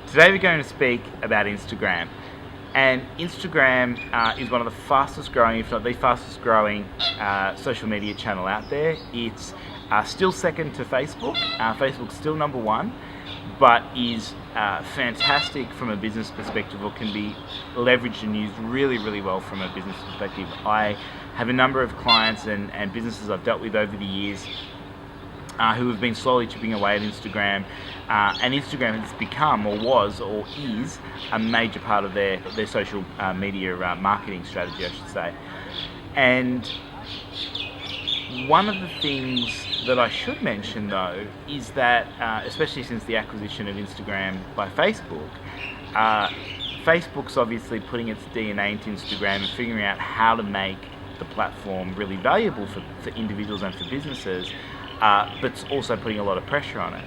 Today we're going to speak about Instagram. And Instagram is one of the fastest growing, if not the fastest growing social media channel out there. It's still second to Facebook. Facebook's still number one, but is fantastic from a business perspective, or can be leveraged and used really, really well from a business perspective. I have a number of clients and businesses I've dealt with over the years who have been slowly chipping away at Instagram, and Instagram has become, or was, or is, a major part of their social media marketing strategy, I should say. And one of the things that I should mention, though, is that, especially since the acquisition of Instagram by Facebook, Facebook's obviously putting its DNA into Instagram and figuring out how to make the platform really valuable for individuals and for businesses, but it's also putting a lot of pressure on it.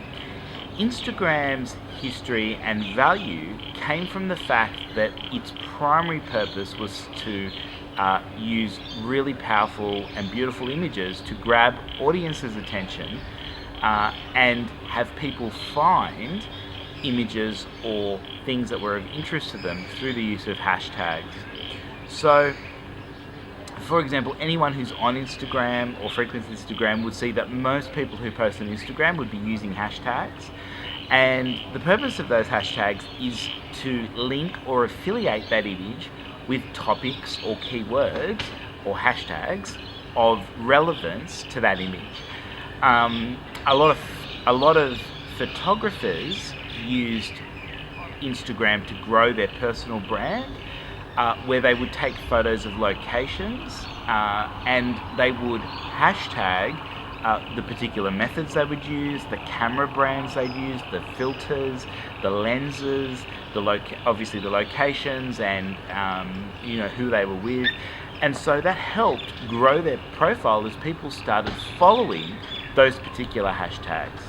Instagram's history and value came from the fact that its primary purpose was to use really powerful and beautiful images to grab audiences' attention and have people find images or things that were of interest to them through the use of hashtags. So, for example, anyone who's on Instagram or frequents Instagram would see that most people who post on Instagram would be using hashtags. And the purpose of those hashtags is to link or affiliate that image with topics or keywords or hashtags of relevance to that image. A lot of photographers used Instagram to grow their personal brand, where they would take photos of locations and they would hashtag the particular methods they would use, the camera brands they'd use, the filters, the lenses, obviously the locations, and who they were with. And so that helped grow their profile as people started following those particular hashtags.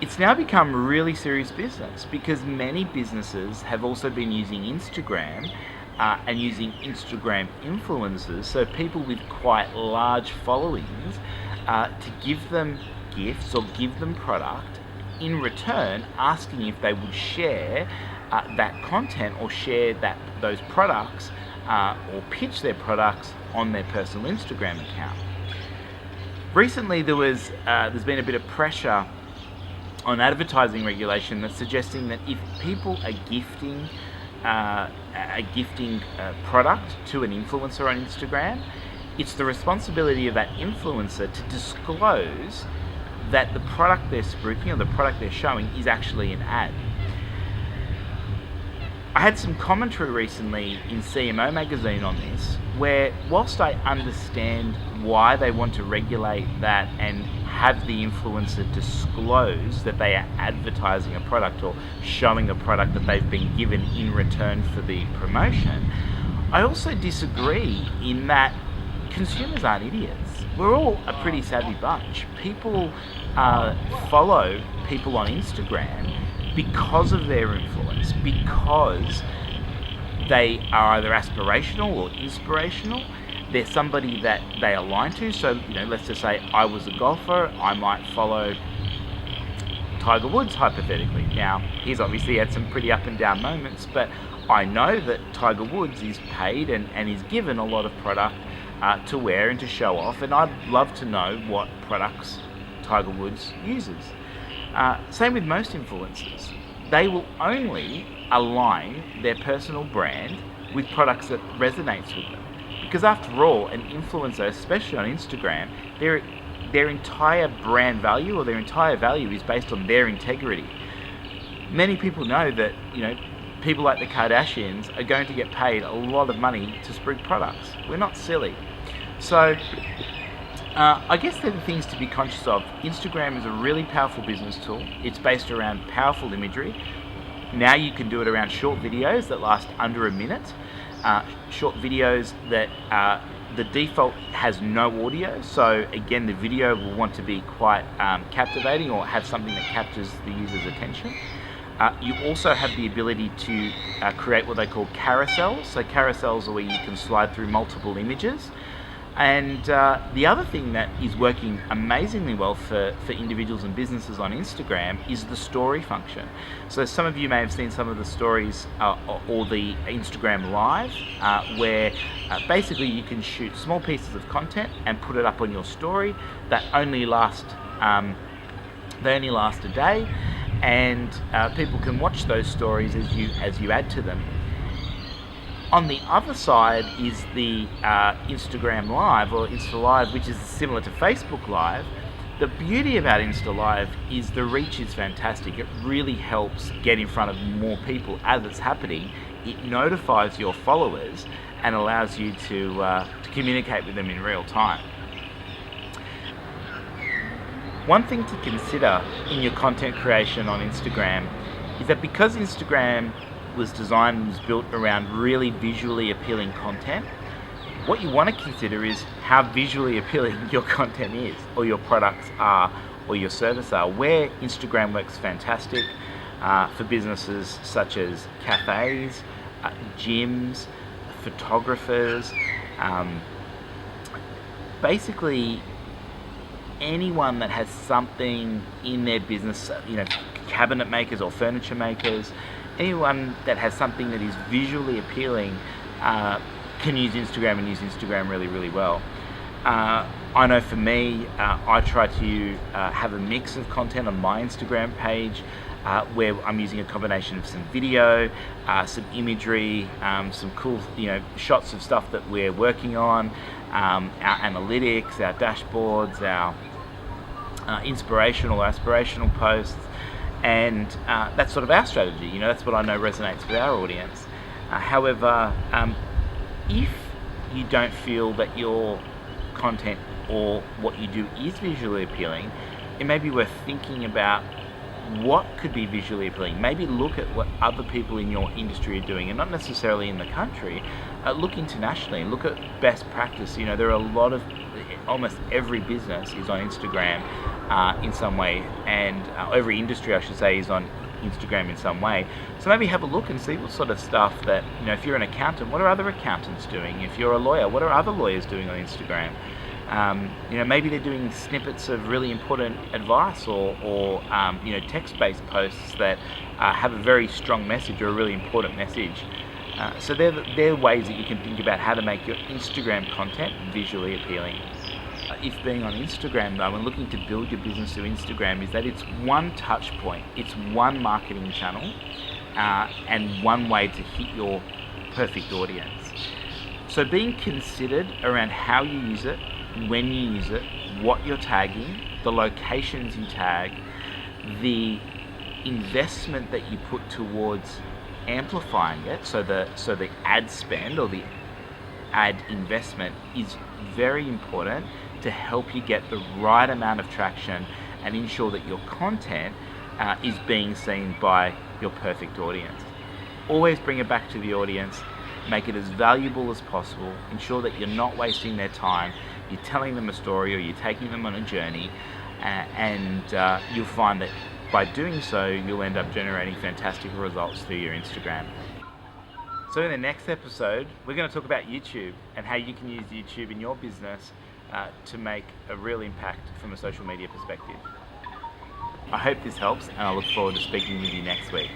It's now become really serious business because many businesses have also been using Instagram and using Instagram influencers, so people with quite large followings, to give them gifts or give them product, in return asking if they would share that content or share those products or pitch their products on their personal Instagram account. Recently there's been a bit of pressure on advertising regulation that's suggesting that if people are gifting a product to an influencer on Instagram, it's the responsibility of that influencer to disclose that the product they're spruiking or the product they're showing is actually an ad. I had some commentary recently in CMO magazine on this, where whilst I understand why they want to regulate that and have the influencer disclose that they are advertising a product or showing a product that they've been given in return for the promotion, I also disagree in that consumers aren't idiots. We're all a pretty savvy bunch. People follow people on Instagram because of their influence, because they are either aspirational or inspirational. They're somebody that they align to. So, let's just say I was a golfer, I might follow Tiger Woods, hypothetically. Now, he's obviously had some pretty up and down moments, but I know that Tiger Woods is paid and is given a lot of product to wear and to show off, and I'd love to know what products Tiger Woods uses. Same with most influencers. They will only align their personal brand with products that resonates with them. Because after all, an influencer, especially on Instagram, their entire brand value or their entire value is based on their integrity. Many people know that, people like the Kardashians are going to get paid a lot of money to spruik products. We're not silly. So, I guess they're the things to be conscious of. Instagram is a really powerful business tool. It's based around powerful imagery. Now you can do it around short videos that last under a minute. Short videos that the default has no audio, so again the video will want to be quite captivating or have something that captures the user's attention. You also have the ability to create what they call carousels. So carousels are where you can slide through multiple images. And the other thing that is working amazingly well for individuals and businesses on Instagram is the story function. So some of you may have seen some of the stories or the Instagram Live, where basically you can shoot small pieces of content and put it up on your story that only last a day, and people can watch those stories as you add to them. On the other side is the Instagram Live or Insta Live, which is similar to Facebook Live. The beauty about Insta Live is the reach is fantastic. It really helps get in front of more people as it's happening. It notifies your followers and allows you to communicate with them in real time. One thing to consider in your content creation on Instagram is that because Instagram was built around really visually appealing content, what you want to consider is how visually appealing your content is, or your products are, or your service are. Where Instagram works fantastic for businesses such as cafes, gyms, photographers, basically anyone that has something in their business, cabinet makers or furniture makers, anyone that has something that is visually appealing can use Instagram and use Instagram really, really well. I know for me, I try to have a mix of content on my Instagram page where I'm using a combination of some video, some imagery, some cool shots of stuff that we're working on, our analytics, our dashboards, our aspirational posts, and that's sort of our strategy. That's what I know resonates with our audience. However, if you don't feel that your content or what you do is visually appealing, it may be worth thinking about what could be visually appealing. Maybe look at what other people in your industry are doing, and not necessarily in the country. Look internationally, look at best practice. There are a lot of, almost every business is on Instagram in some way, and every industry, I should say, is on Instagram in some way. So maybe have a look and see what sort of stuff that, if you're an accountant, what are other accountants doing? If you're a lawyer, what are other lawyers doing on Instagram? Maybe they're doing snippets of really important advice or text-based posts that have a very strong message or a really important message. So they're ways that you can think about how to make your Instagram content visually appealing. If being on Instagram, though, and looking to build your business through Instagram, is that it's one touch point, it's one marketing channel, and one way to hit your perfect audience. So being considered around how you use it, when you use it, what you're tagging, the locations you tag, the investment that you put towards amplifying it, so the ad spend or the ad investment is very important to help you get the right amount of traction and ensure that your content is being seen by your perfect audience. Always bring it back to the audience, make it as valuable as possible, ensure that you're not wasting their time, you're telling them a story or you're taking them on a journey, and you'll find that by doing so, you'll end up generating fantastic results through your Instagram. So in the next episode, we're going to talk about YouTube and how you can use YouTube in your business to make a real impact from a social media perspective. I hope this helps, and I look forward to speaking with you next week.